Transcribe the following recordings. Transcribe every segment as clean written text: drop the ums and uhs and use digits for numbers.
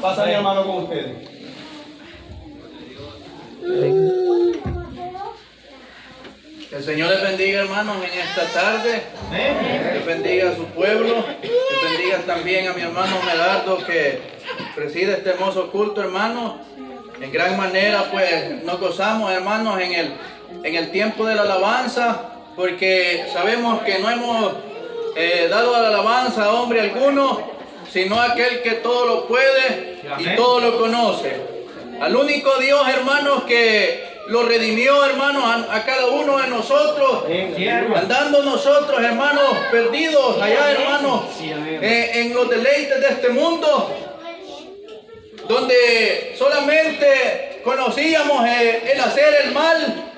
Pasa mi hermano con ustedes. Que el Señor les bendiga, hermanos, en esta tarde. Que bendiga a su pueblo. Que bendiga también a mi hermano Medardo, que preside este hermoso culto, hermanos. En gran manera, pues, nos gozamos, hermanos, en el tiempo de la alabanza, porque sabemos que no hemos dado a la alabanza a hombre alguno, sino a aquel que todo lo puede y todo lo conoce. Al único Dios, hermanos, que lo redimió, hermanos, a cada uno de nosotros, andando nosotros, hermanos, perdidos allá, hermanos, en los deleites de este mundo, donde solamente conocíamos el hacer el mal,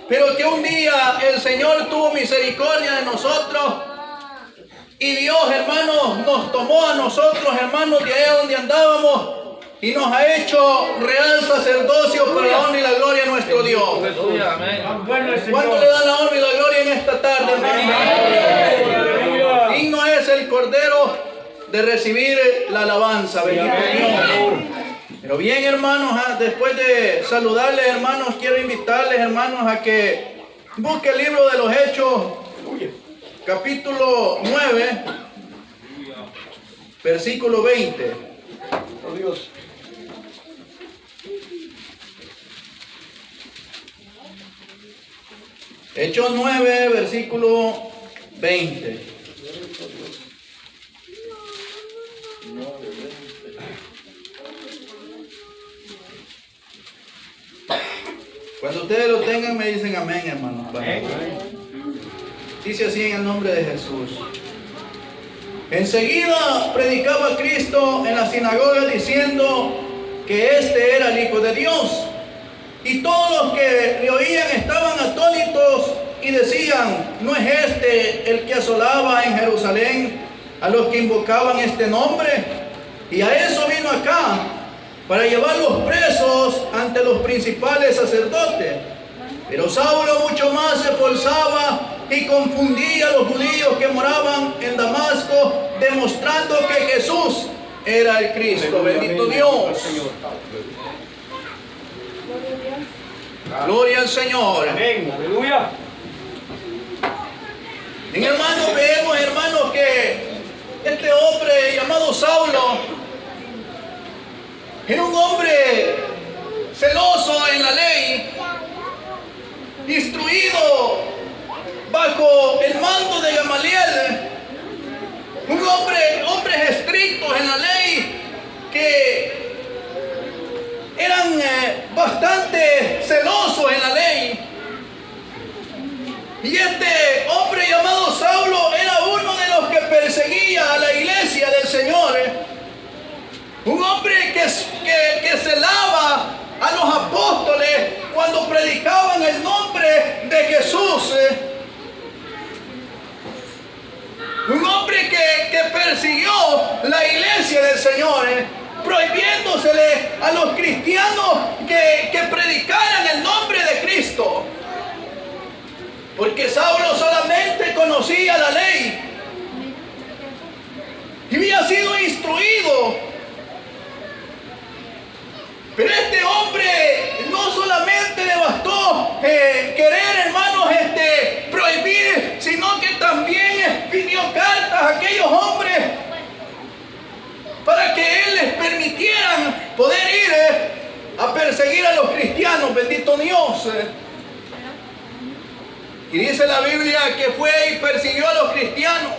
pero que un día el Señor tuvo misericordia de nosotros, y Dios, hermanos, nos tomó a nosotros, hermanos, de allá donde andábamos, y nos ha hecho real sacerdocio para la honra y la gloria de nuestro Dios. ¿Cuánto le dan la honra y la gloria en esta tarde, hermanos? Digno es el Cordero de recibir la alabanza. Bendito Dios. Pero bien, hermanos, después de saludarles, hermanos, quiero invitarles, hermanos, a que busquen el libro de los Hechos, capítulo 9, versículo 20. Oh, Dios. Hechos 9, versículo 20. Cuando ustedes lo tengan, me dicen amén, hermanos. Dice así en el nombre de Jesús. Enseguida predicaba Cristo en la sinagoga diciendo que este era el Hijo de Dios. Y todos los que le oían estaban atónitos y decían: ¿no es este el que asolaba en Jerusalén a los que invocaban este nombre? Y a eso vino acá, para llevarlos presos ante los principales sacerdotes. Pero Saulo mucho más se esforzaba y confundía a los judíos que moraban en Damasco, demostrando que Jesús era el Cristo. Bendito Dios. Gloria al Señor. Amén. Aleluya. En hermanos, vemos, hermanos, que este hombre llamado Saulo era un hombre celoso en la ley, instruido bajo el mando de Gamaliel, hombres estrictos en la ley que eran bastante celosos en la ley. Y este hombre llamado Saulo era uno de los que perseguía a la iglesia del Señor. Un hombre que celaba a los apóstoles cuando predicaban el nombre de Jesús. Un hombre que persiguió la iglesia del Señor, prohibiéndosele a los cristianos que predicaran el nombre de Cristo. Porque Saulo solamente conocía la ley y había sido instruido. Pero este hombre no solamente le bastó querer, hermanos, prohibir, sino que también pidió cartas a aquellos hombres para que él les permitieran poder ir a perseguir a los cristianos. Bendito Dios. Y dice la Biblia que fue y persiguió a los cristianos.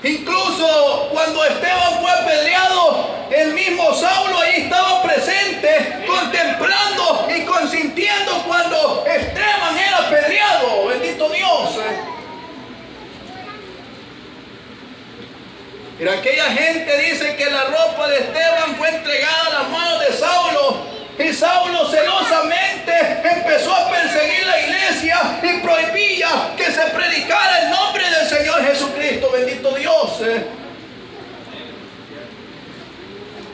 Incluso cuando Esteban fue apedreado, el mismo Saulo ahí estaba presente, contemplando y consintiendo cuando Esteban era apedreado. Bendito Dios. Pero aquella gente dice que la ropa de Esteban fue entregada a las manos de Saulo. Y Saulo celosamente empezó a perseguir la iglesia y prohibía que se predicara el nombre del Señor Jesucristo. Bendito Dios.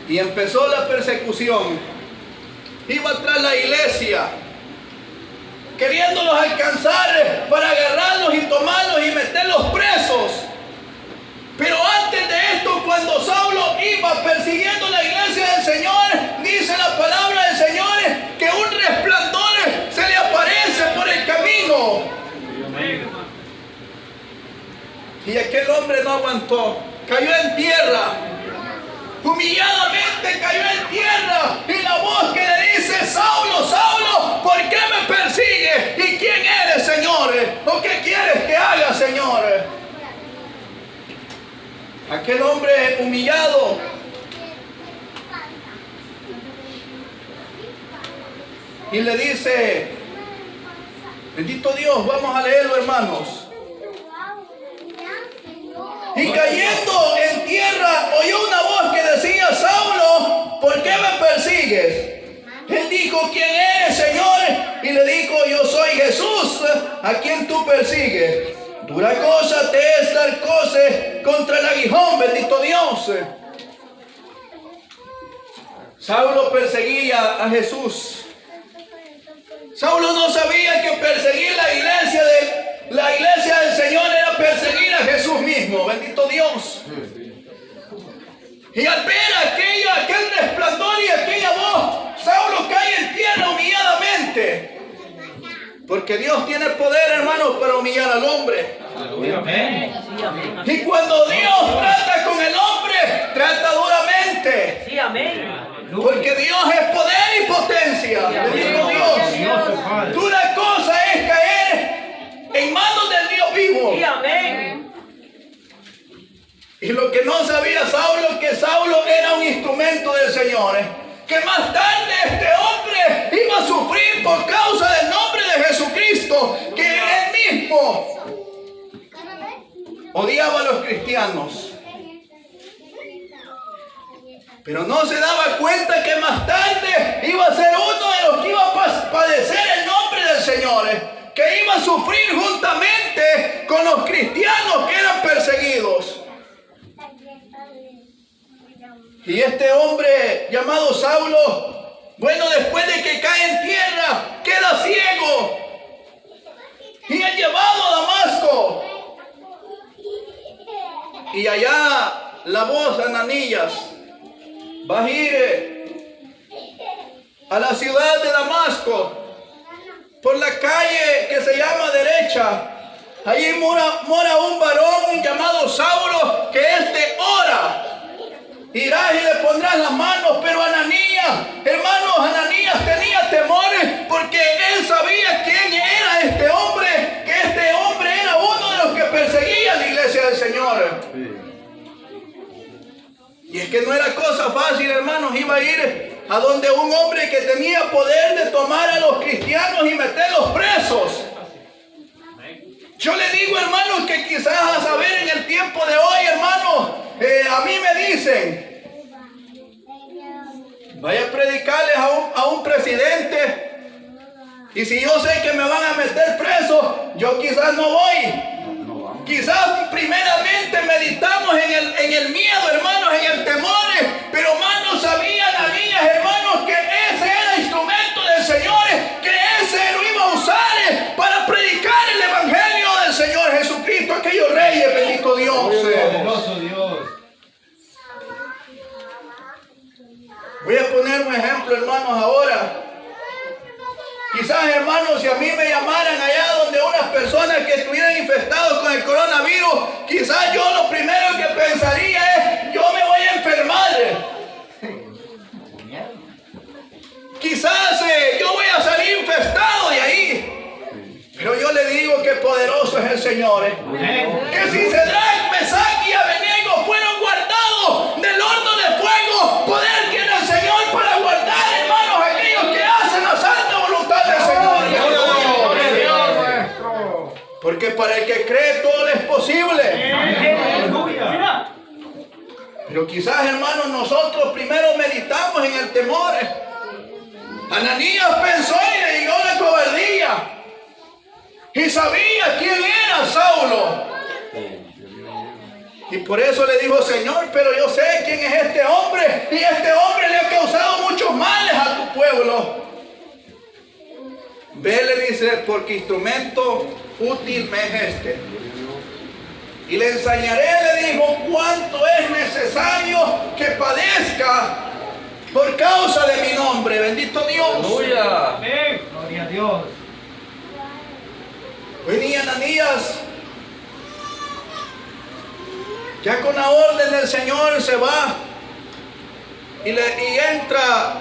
Y empezó la persecución. Iba tras la iglesia, queriéndolos alcanzar para agarrarlos y tomarlos y meterlos presos. Pero antes de esto, cuando Saulo iba a aquel hombre no aguantó. Cayó en tierra. Humilladamente cayó en tierra. Y la voz que le dice: Saulo, Saulo, ¿por qué me persigues? ¿Y quién eres, Señor? ¿O qué quieres que haga, Señor? Aquel hombre humillado y le dice, bendito Dios, vamos a leerlo, hermanos. Y cayendo en tierra oyó una voz que decía: Saulo, ¿por qué me persigues? Él dijo: ¿quién eres, Señor? Y le dijo: yo soy Jesús, a quien tú persigues. Dura cosa te es dar coces contra el aguijón, bendito Dios. Saulo perseguía a Jesús. Saulo no sabía que perseguir la iglesia del Señor era perseguir a Jesús mismo, bendito Dios. Y al ver aquel resplandor y aquella voz, Saulo cae en tierra humilladamente. Porque Dios tiene poder, hermanos, para humillar al hombre. Amén. Y cuando Dios trata con el hombre, trata duramente. Sí, amén. Porque Dios es poder y potencia. Bendito Dios. Dura cosa es caer en manos del Dios vivo. Sí, amén. Y lo que no sabía Saulo, que Saulo era un instrumento del Señor. Que más tarde este hombre iba a sufrir por causa del nombre de Jesucristo. Que él mismo odiaba a los cristianos. Pero no se daba cuenta que más tarde iba a ser uno de los que iba a padecer el nombre del Señor. Que iba a sufrir juntamente con los cristianos que eran perseguidos. Y este hombre llamado Saulo, bueno, después de que cae en tierra, queda ciego. Y es llevado a Damasco. Y allá la voz Ananías: vas a ir a la ciudad de Damasco, por la calle que se llama Derecha. Allí mora un varón llamado Saulo, que ora. Irás y le pondrás las manos. Pero Ananías, hermanos, Ananías tenía temores, porque él sabía quién era este hombre, que este hombre era uno de los que perseguía la iglesia del Señor. Y es que no era cosa fácil, hermanos. Iba a ir a donde un hombre que tenía poder de tomar a los cristianos y meterlos presos. Yo le digo, hermanos, que quizás a saber en el tiempo de hoy, hermanos, a mí me dicen: vaya a predicarles a un presidente, y si yo sé que me van a meter preso, yo quizás no voy. Quizás primeramente meditamos en el miedo, hermanos, en el temor, pero más no sabían Ananías, hermanos, que ese era instrumento del Señor, que ese lo iba a usar para predicar el evangelio del Señor Jesucristo, aquellos reyes, bendito Dios. Voy a poner un ejemplo, hermanos, ahora. Quizás, hermanos, si a mí me llamaran allá donde unas personas que estuvieran infectados con el coronavirus, quizás yo lo primero que pensaría es: yo me voy a enfermar. Quizás yo voy a salir infestado de ahí. Pero yo le digo que poderoso es el Señor. Que si Sadrach, Mesach y Abednego fueron guardados del horno de fuego, poder tiene el Señor para guardar, hermanos, aquellos que hacen la santa voluntad del Señor. Porque para el que cree todo es posible. Pero quizás, hermanos, nosotros primero meditamos en el temor. Ananías pensó y le llegó la cobardía. Y sabía quién era Saulo. Y por eso le dijo: Señor, pero yo sé quién es este hombre. Y este hombre le ha causado muchos males a tu pueblo. Ve, le dice, porque instrumento útil me es este. Y le enseñaré, le dijo, cuánto es necesario que padezca por causa de mi nombre. Bendito Dios. Aleluya. Amén. Gloria a Dios. Venía Ananías Ya con la orden del Señor se va y entra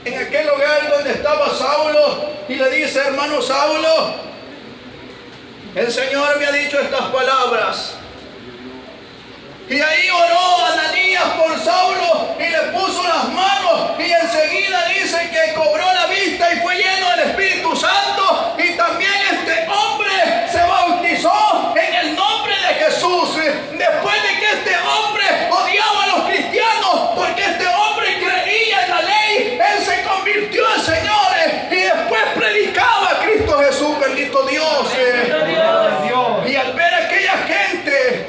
en aquel lugar donde estaba Saulo y le dice: hermano Saulo, el Señor me ha dicho estas palabras. Y ahí oró Ananías por Saulo y le puso las manos, y enseguida dice que cobró la vista y fue lleno del Espíritu Santo, y también este hombre se bautizó en el nombre de Jesús. Después de que este hombre odiaba a los cristianos porque este hombre creía en la ley, él se convirtió al Señor y después predicaba a Cristo Jesús. Bendito Dios. Y al ver a aquella gente,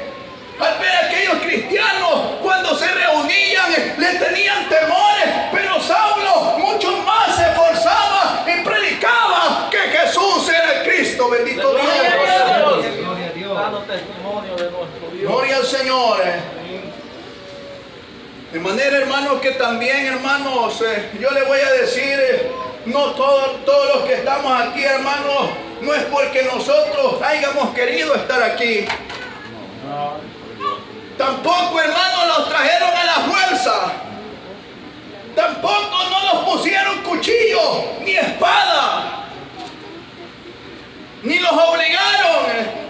al ver a aquellos cristianos, cuando se reunían, le tenían temores, pero Saulo mucho más se esforzaba y predicaba que Jesús era el Cristo. Bendito Dios. Gloria a Dios. Dando testimonio de nuestro Dios. Gloria al Señor. De manera, hermanos, que también, hermanos, yo le voy a decir, no todos los que estamos aquí, hermanos, no es porque nosotros hayamos querido estar aquí. Tampoco, hermanos, los trajeron a la fuerza. Tampoco no nos pusieron cuchillo ni espada, ni los obligaron,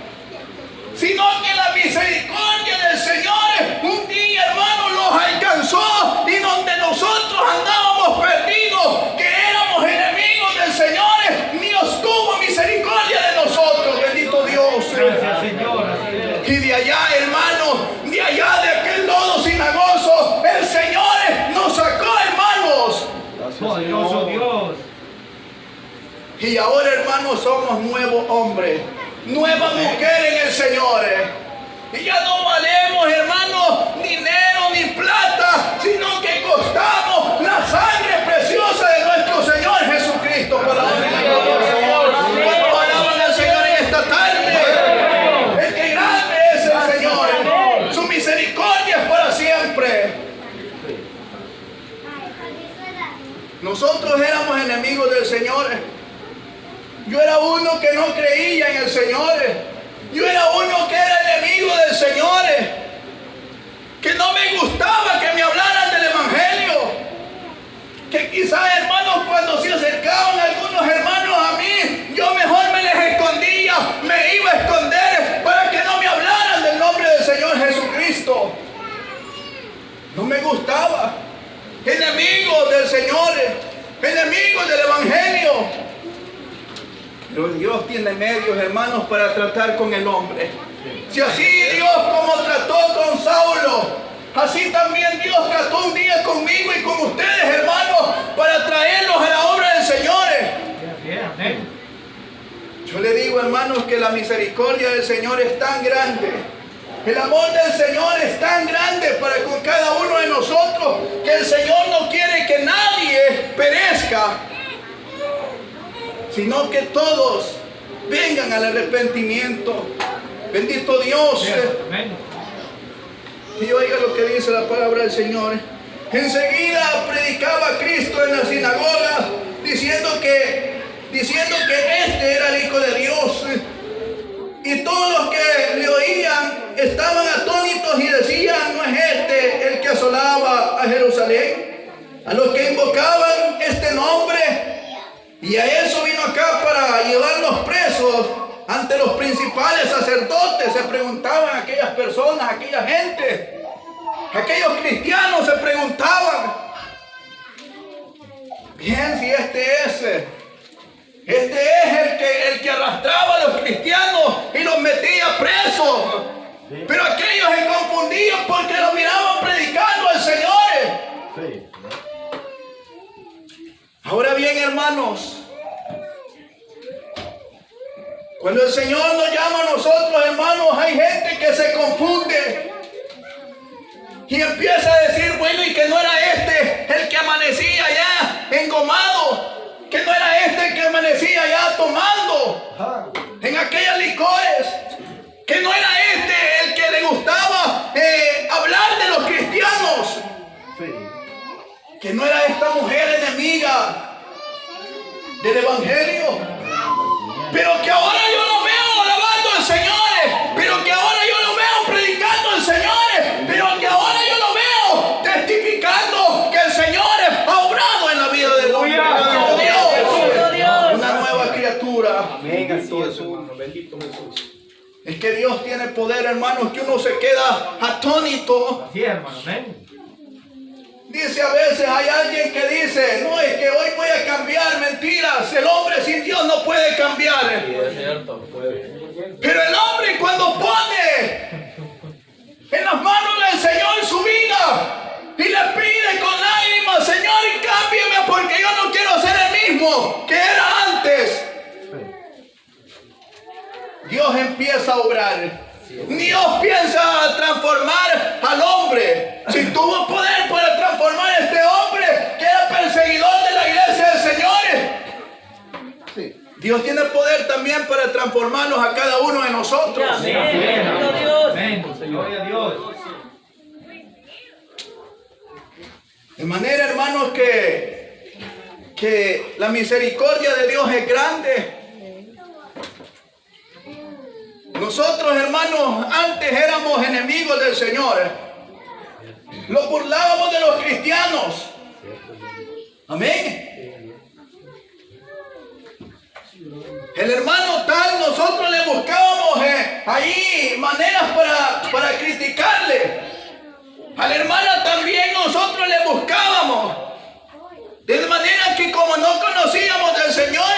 sino que la misericordia del Señor un día, hermanos, los alcanzó, y donde nosotros andábamos perdidos, que éramos enemigos del Señor, Dios tuvo misericordia de nosotros. Bendito Dios. Gracias, Señor. Así es. Y de allá, hermanos, de allá de aquel lodo cenagoso, el Señor nos sacó, hermanos. Poderoso Dios. Y ahora, hermanos, somos nuevos hombres, nueva mujer en el Señor. Y ya no valemos, hermanos, dinero ni plata, sino que costamos la sangre preciosa de nuestro Señor Jesucristo. Para la gloria de Dios. ¿Cuántos alaban al Señor en esta tarde? El que grande es el Señor. Su misericordia es para siempre. Nosotros éramos enemigos del Señor. Yo era uno que no creía en el Señor. Yo era uno que era enemigo del Señor. Que no me gustaba que me hablaran del Evangelio. Que quizás, hermanos, cuando se acercaban algunos hermanos a mí, yo mejor me les escondía, me iba a esconder para que no me hablaran del nombre del Señor Jesucristo. No me gustaba. Enemigos del Señor, enemigos del Evangelio. Pero Dios tiene medios, hermanos, para tratar con el hombre. Si así Dios como trató con Saulo, así también Dios trató un día conmigo y con ustedes, hermanos, para traerlos a la obra del Señor. Yo le digo, hermanos, que la misericordia del Señor es tan grande. El amor del Señor es tan grande para con cada uno de nosotros, que el Señor no quiere que nadie perezca, sino que todos vengan al arrepentimiento. Bendito Dios. Y oiga lo que dice la palabra del Señor. Enseguida predicaba a Cristo en la sinagoga, diciendo que este era el Hijo de Dios. Y todos los que le oían estaban atónitos y decían: ¿no es este el que asolaba a Jerusalén? A los que invocaban este nombre. Y a eso vino acá, para llevarlos presos ante los principales sacerdotes. Se preguntaban aquellas personas, aquella gente, aquellos cristianos se preguntaban: bien, si este es el que arrastraba a los cristianos y los metía presos. Pero aquellos se confundían porque lo miraban predicando al Señor. Ahora bien, hermanos, cuando el Señor nos llama a nosotros, hermanos, hay gente que se confunde y empieza a decir: bueno, y que no era este el que amanecía ya engomado, que no era este el que amanecía ya tomando en aquellas licores, que no era este el que le gustaba hablar de los cristianos, que no era esta mujer enemiga del Evangelio, pero que ahora yo lo veo alabando al Señor, pero que ahora yo lo veo predicando al Señor, Bendito Jesús. Es que Dios tiene poder, hermanos, que uno se queda atónito. Así es, hermano. Amén. Dice a veces, hay alguien que dice, no, es que hoy voy a cambiar. Mentiras, el hombre sin Dios no puede cambiar. Sí, es cierto, puede. Pero el hombre cuando pone en las manos del Señor su vida y le pide con lágrimas, Señor, cámbiame porque yo no quiero ser el mismo que era antes. Dios empieza a obrar. Dios piensa transformar al hombre. Si tuvo poder para transformar a este hombre que era perseguidor de la iglesia del Señor, Dios tiene poder también para transformarnos a cada uno de nosotros. Amén. Amén. Gloria a Dios. De manera, hermanos, que la misericordia de Dios es grande. Nosotros, hermanos, antes éramos enemigos del Señor. Los burlábamos de los cristianos. Amén. El hermano tal, nosotros le buscábamos ahí maneras para criticarle. A la hermana también nosotros le buscábamos. De manera que como no conocíamos del Señor,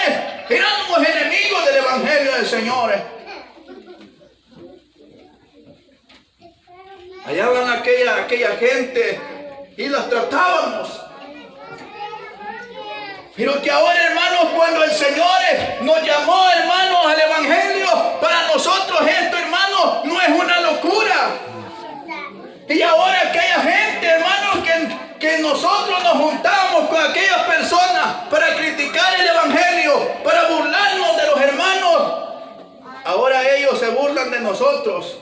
éramos enemigos del Evangelio del Señor. Allá van aquella gente y las tratábamos. Pero que ahora, hermanos, cuando el Señor nos llamó, hermanos, al Evangelio, para nosotros esto, hermanos, no es una locura. Y ahora aquella gente, hermanos, que nosotros nos juntamos con aquellas personas para criticar el Evangelio, para burlarnos de los hermanos, ahora ellos se burlan de nosotros.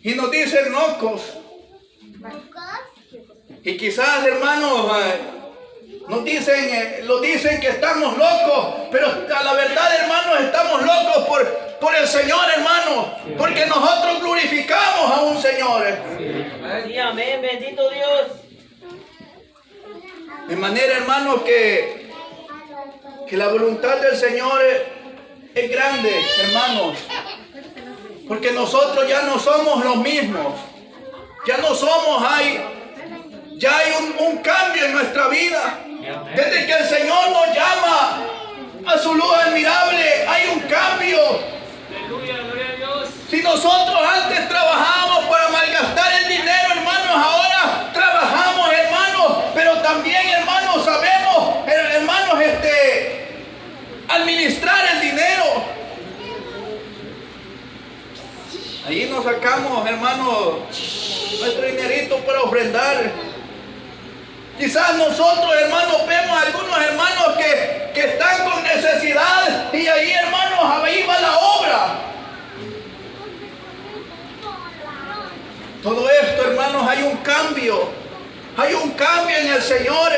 Y nos dicen locos. Y quizás, hermanos, lo dicen que estamos locos, pero a la verdad, hermanos, estamos locos por el Señor, hermanos, porque nosotros glorificamos a un Señor. Sí, amén, bendito Dios. De manera, hermanos, que la voluntad del Señor es grande, hermanos, porque nosotros ya no somos los mismos, ya no somos, ya hay un cambio en nuestra vida. Desde que el Señor nos llama a su luz admirable, hay un cambio. Aleluya, gloria a Dios. Si nosotros antes trabajábamos para malgastar el dinero, hermanos, ahora trabajamos, hermanos, pero también, hermanos, sabemos, hermanos, administrar el dinero. Ahí nos sacamos, hermanos, nuestro dinerito para ofrendar. Quizás nosotros, hermanos, vemos a algunos hermanos que están con necesidad y ahí, hermanos, ahí va la obra. Todo esto, hermanos, hay un cambio en el Señor.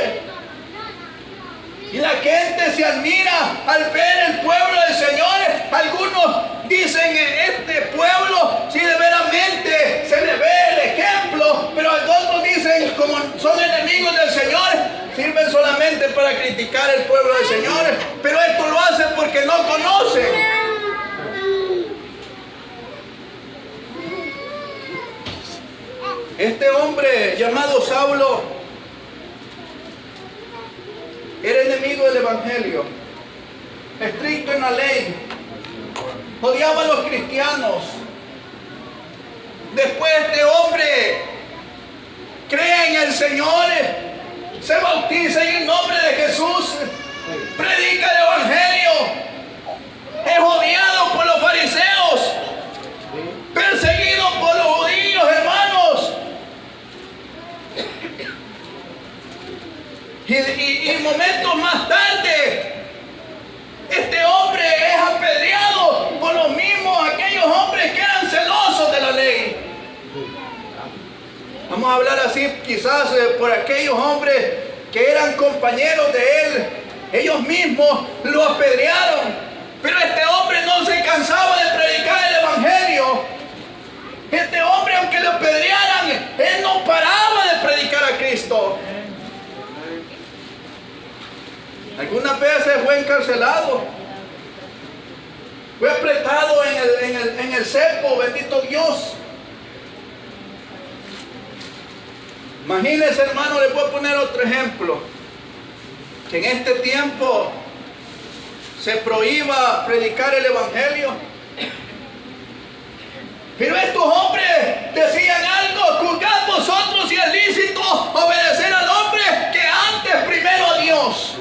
Y la gente se admira al ver el pueblo del Señor. Algunos dicen, este pueblo, si de veramente se le ve el ejemplo, pero otros dicen, como son enemigos del Señor, sirven solamente para criticar el pueblo del Señor. Pero esto lo hacen porque no conocen. Este hombre llamado Saulo era enemigo del Evangelio, estricto en la ley, odiaba a los cristianos. Después este hombre cree en el Señor, se bautiza en el nombre de Jesús, predica el Evangelio, es odiado por los fariseos, perseguido por los judíos, hermanos. Y momentos más tarde, este hombre es apedreado por los mismos, aquellos hombres que eran celosos de la ley. Vamos a hablar así, quizás por aquellos hombres que eran compañeros de él. Ellos mismos lo apedrearon. Pero este hombre no se cansaba de predicar el Evangelio. Este hombre, aunque lo apedrearan, él no paraba de predicar a Cristo. Algunas veces fue encarcelado, Fue apretado en el cepo, bendito Dios. Imagínense, hermano, les voy a poner otro ejemplo. Que en este tiempo se prohíba predicar el evangelio. Pero estos hombres decían algo: juzgad vosotros si es lícito obedecer al hombre que antes primero a Dios.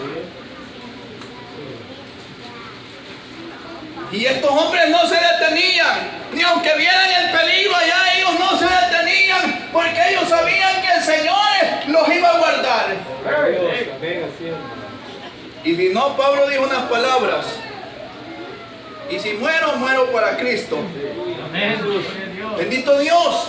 Y estos hombres no se detenían, ni aunque vieran el peligro allá, ellos no se detenían, porque ellos sabían que el Señor los iba a guardar. Y si no, Pablo dijo unas palabras: y si muero, muero para Cristo. Bendito Dios.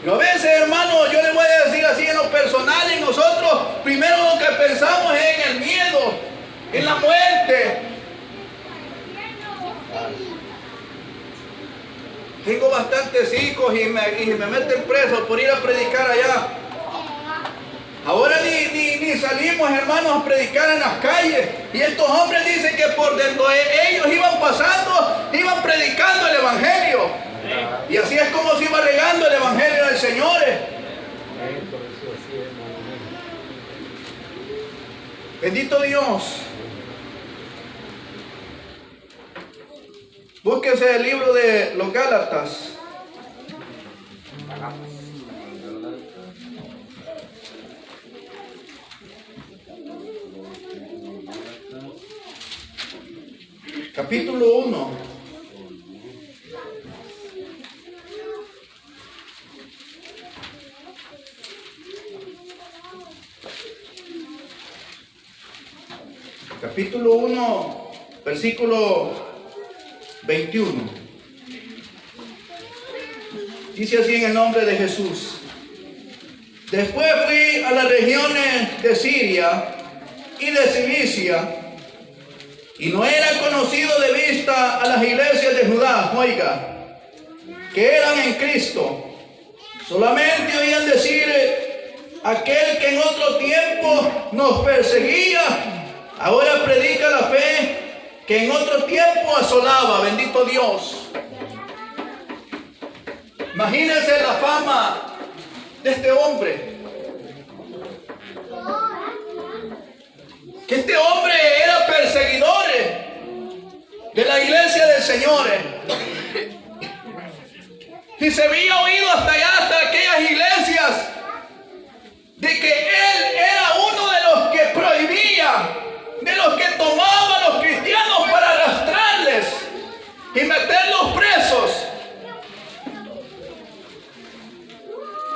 Pero a veces, hermano, yo les voy a decir así en lo personal, y nosotros primero lo que pensamos es en el miedo, en la muerte. Tengo bastantes hijos y me meten preso por ir a predicar allá. Ahora ni salimos, hermanos, a predicar en las calles. Y estos hombres dicen que por donde ellos iban pasando, iban predicando el evangelio. Y así es como se iba regando el evangelio del Señor. Bendito Dios. Búsquese el libro de los Gálatas. Capítulo 1. Capítulo 1, versículo 21. Dice así en el nombre de Jesús: después fui a las regiones de Siria y de Cilicia, y no era conocido de vista a las iglesias de Judá, oiga, que eran en Cristo. Solamente oían decir: aquel que en otro tiempo nos perseguía, ahora predica la fe que en otro tiempo asolaba. Bendito Dios. Imagínense la fama de este hombre. Que este hombre era perseguidor de la iglesia del Señor. Y se había oído hasta allá, hasta aquellas iglesias, de que él era uno de los que prohibía, de los que tomaba a los cristianos para arrastrarles y meterlos presos.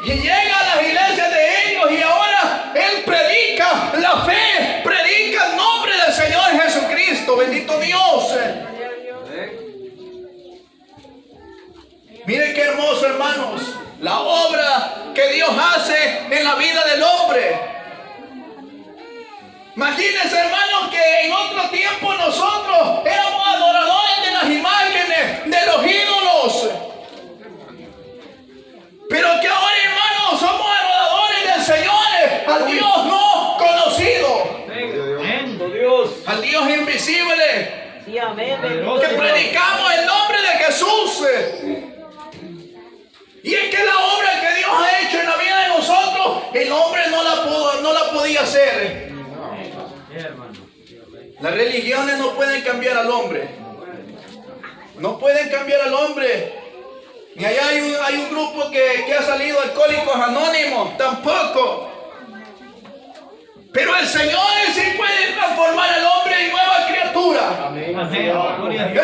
Y llega a las iglesias de ellos y ahora él predica la fe, predica el nombre del Señor Jesucristo. Bendito Dios. Miren qué hermoso, hermanos, la obra que Dios hace en la vida del hombre. Imagínense, hermanos, que en otro tiempo nosotros éramos adoradores de las imágenes, de los ídolos. Pero que ahora, hermanos, somos adoradores del Señor, al Dios no conocido. Al Dios invisible. Sí, amén. Que predicamos el nombre de Jesús. Y es que la obra que Dios ha hecho en la vida de nosotros, el hombre no la podía hacer. Las religiones no pueden cambiar al hombre. No pueden cambiar al hombre. Y allá hay un grupo que ha salido, Alcohólicos Anónimos, tampoco. Pero el Señor sí puede transformar al hombre en nueva criatura.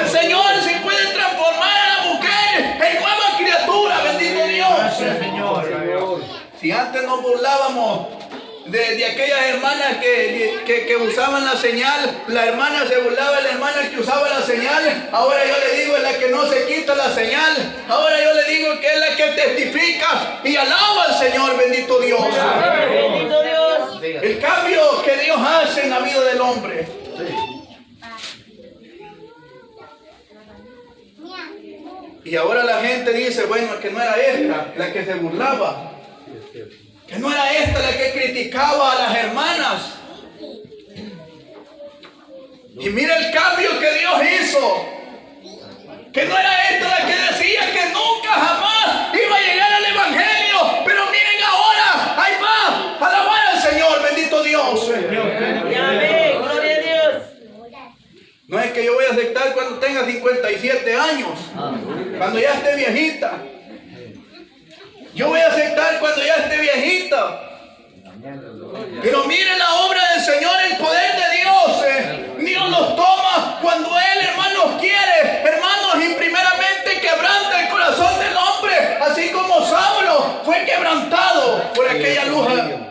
El Señor sí puede transformar a la mujer en nueva criatura. Bendito Dios. Si antes nos burlábamos de aquellas hermanas que usaban la señal, la hermana se burlaba de la hermana que usaba la señal. Ahora yo le digo, es la que no se quita la señal. Ahora yo le digo que es la que testifica y alaba al Señor. Bendito Dios. Bendito Dios. El cambio que Dios hace en la vida del hombre. Y ahora la gente dice, bueno, que no era esta la que se burlaba. Que no era esta la que criticaba a las hermanas. Y mira el cambio que Dios hizo. Que no era esta la que decía que nunca jamás iba a llegar al evangelio. Pero miren ahora, ahí va, alabar al Señor, bendito Dios. Amén. Gloria a Dios. No es que yo voy a aceptar cuando tenga 57 años, cuando ya esté viejita. Yo voy a aceptar cuando ya esté viejita. Pero miren la obra del Señor, el poder de Dios. Dios nos toma cuando Él, hermanos, quiere. Hermanos, y primeramente quebranta el corazón del hombre, así como Saulo fue quebrantado por aquella luz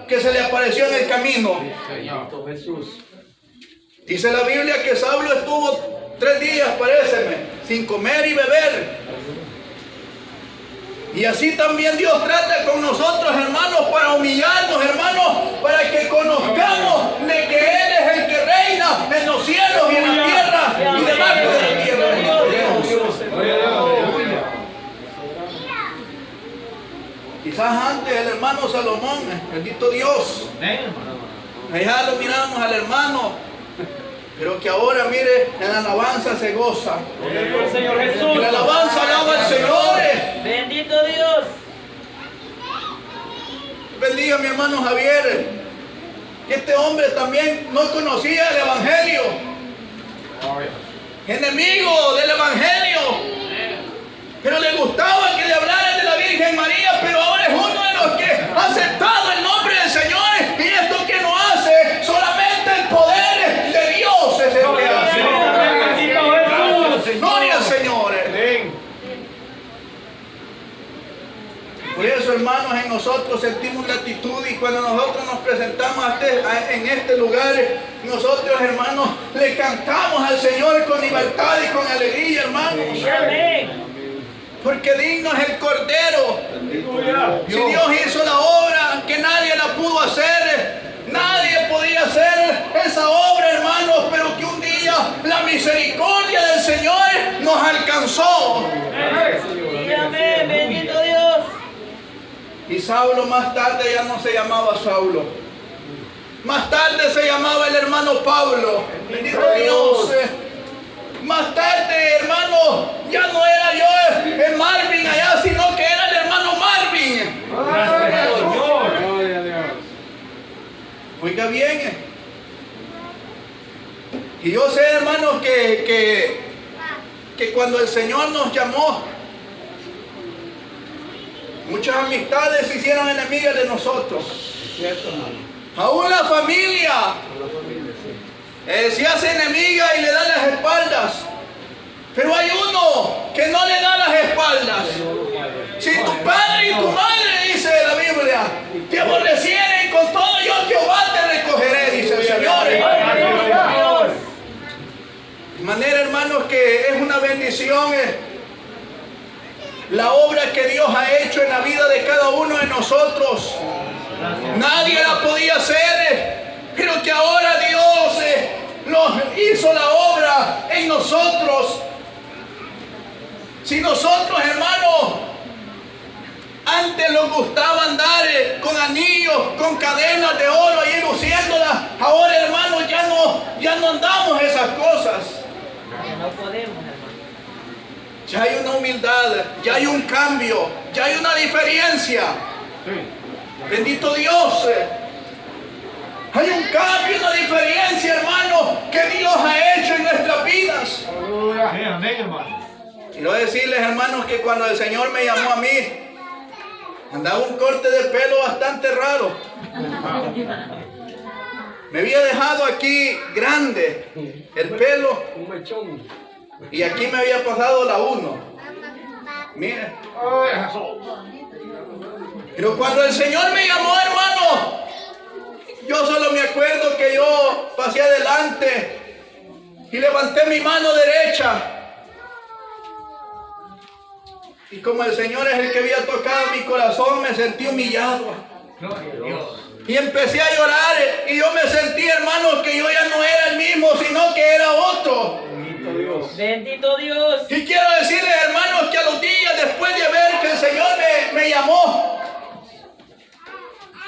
que se le apareció en el camino. Dice la Biblia que Saulo estuvo 3 días, paréceme, sin comer y beber. Y así también Dios trata con nosotros, hermanos, para humillarnos, hermanos, para que conozcamos de que Él es el que reina en los cielos y en la tierra y debajo de la tierra. Quizás antes el hermano Salomón, bendito Dios, allá lo miramos al hermano, pero que ahora, mire, en la alabanza se goza. Señor Jesús. La alabanza alaba al Señor. Bendito Dios. Bendiga a mi hermano Javier, que este hombre también no conocía el evangelio. Enemigo del evangelio. Pero le gustaba que le hablaran de la Virgen María, pero ahora es uno de los que ha aceptado el nombre del Señor. Y esto que no hace, solamente el poder de Dios es el que hace. Gloria al Señor. Por eso, hermanos, en nosotros sentimos gratitud, y cuando nosotros nos presentamos en este lugar, nosotros, hermanos, le cantamos al Señor con libertad y con alegría, hermanos. Amén. Porque digno es el Cordero. Si Dios hizo la obra que nadie la pudo hacer, nadie podía hacer esa obra, hermanos, pero que un día la misericordia del Señor nos alcanzó. Sí, amén. Bendito Dios. Y Saulo más tarde ya no se llamaba Saulo. Más tarde se llamaba el hermano Pablo. Bendito Dios. Más tarde, hermano, ya no era yo el Marvin allá, sino que era el hermano Marvin. Oiga bien. Y yo sé, hermanos, que cuando el Señor nos llamó, muchas amistades se hicieron enemigas de nosotros. Aún la familia se hace enemiga y le da las espaldas. Pero hay uno que no le da las espaldas. Si tu padre y tu madre, dice la Biblia, te aborrecieren, con todo yo Jehová te recogeré, dice el Señor. De manera, hermanos, que es una bendición la obra que Dios ha hecho en la vida de cada uno de nosotros. Nadie la podía hacer, pero que ahora Dios nos hizo la obra en nosotros. Si nosotros, hermanos, antes nos gustaba andar con anillos, con cadenas de oro y luciéndolas, ahora, hermanos, ya no andamos esas cosas. No podemos, hermano. Ya hay una humildad, ya hay un cambio, ya hay una diferencia. Bendito Dios. Hay un cambio, una diferencia, hermano, que Dios ha hecho en nuestras vidas. Quiero decirles, hermanos, que cuando el Señor me llamó a mí, andaba un corte de pelo bastante raro. Me había dejado aquí grande el pelo. Y aquí me había pasado la 1. Mire. Pero cuando el Señor me llamó, hermano, yo solo me acuerdo que yo pasé adelante y levanté mi mano derecha. Y como el Señor es el que había tocado mi corazón, me sentí humillado. Y empecé a llorar y yo me sentí, hermano, que yo ya no era el mismo, sino que era otro. Bendito Dios. Y quiero decirles, hermanos, que a los días después de ver que el Señor me llamó,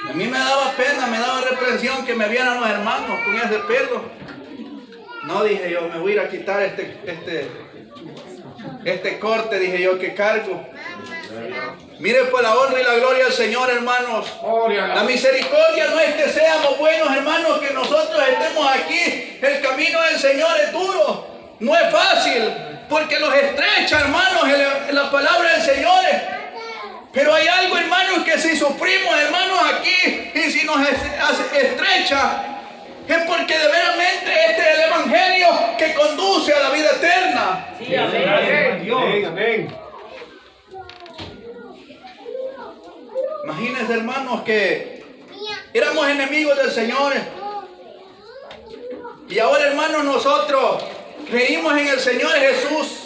a mí me daba pena, me daba reprensión que me vieran los hermanos con ese pelo. No, dije yo, me voy a ir a quitar este corte, dije yo, que cargo. Mire, por la honra y la gloria del Señor, hermanos. La misericordia no es que seamos buenos, hermanos, que nosotros estemos aquí. El camino del Señor es duro, no es fácil, porque los estrecha, hermanos, en la palabra del Señor. Pero hay algo, hermanos, que si sufrimos, hermanos, aquí, y si nos estrecha, es porque de veramente este es el evangelio que conduce a la vida eterna. Sí, amén. Dios. Amén. Imagínense, hermanos, que éramos enemigos del Señor. Y ahora, hermanos, nosotros creímos en el Señor Jesús.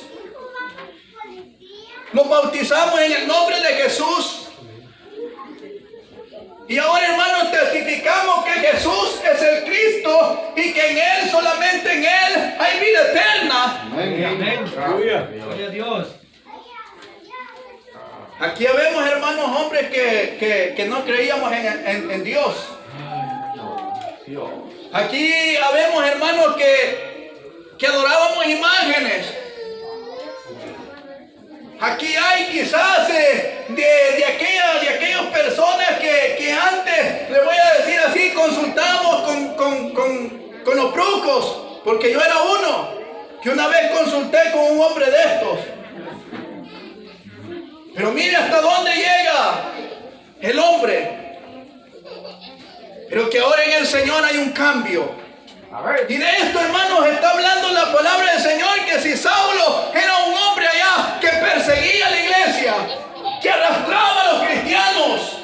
Nos bautizamos en el nombre de Jesús. Y ahora, hermanos, testificamos que Jesús es el Cristo y que en Él, solamente en Él, hay vida eterna. Amén. Gloria a Dios. Aquí vemos, hermanos, hombres que no creíamos en Dios. Aquí vemos, hermanos, que adorábamos imágenes. Aquí hay quizás de aquellas personas que antes, le voy a decir así, consultamos con los brucos, porque yo era uno, que una vez consulté con un hombre de estos. Pero mire hasta dónde llega el hombre. Pero que ahora en el Señor hay un cambio. Y de esto, hermanos, está hablando la palabra del Señor, que si Saulo era un hombre allá que perseguía a la iglesia, que arrastraba a los cristianos,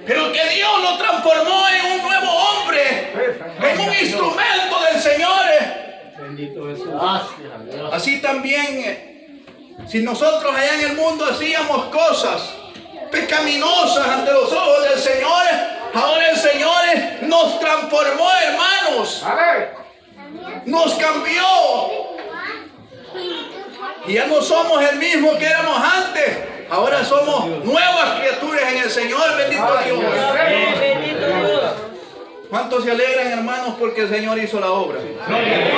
pero que Dios lo transformó en un nuevo hombre, en un instrumento del Señor. Bendito Jesús. Así también, si nosotros allá en el mundo hacíamos cosas pecaminosas ante los ojos del Señor, ahora el Señor nos transformó, hermanos. Nos cambió. Y ya no somos el mismo que éramos antes. Ahora somos nuevas criaturas en el Señor. Bendito Dios. Amén. Bendito Dios. ¿Cuántos se alegran, hermanos, porque el Señor hizo la obra? Amén.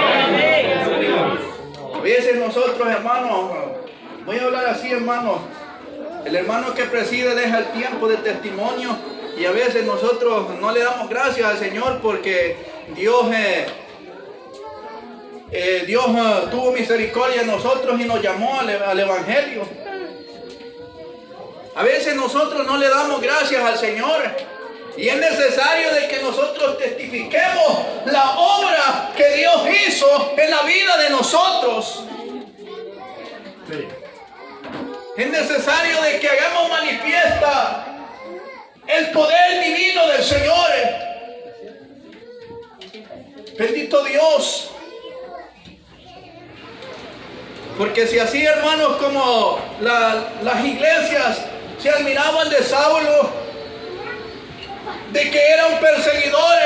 A veces nosotros, hermanos, voy a hablar así, hermanos. El hermano que preside deja el tiempo de testimonio y a veces nosotros no le damos gracias al Señor porque Dios tuvo misericordia de nosotros y nos llamó al Evangelio. A veces nosotros no le damos gracias al Señor y es necesario de que nosotros testifiquemos la obra que Dios hizo en la vida de nosotros. Es necesario de que hagamos manifiesta el poder divino del Señor. Bendito Dios. Porque si así, hermanos, como las iglesias se admiraban de Saulo, de que era un perseguidor,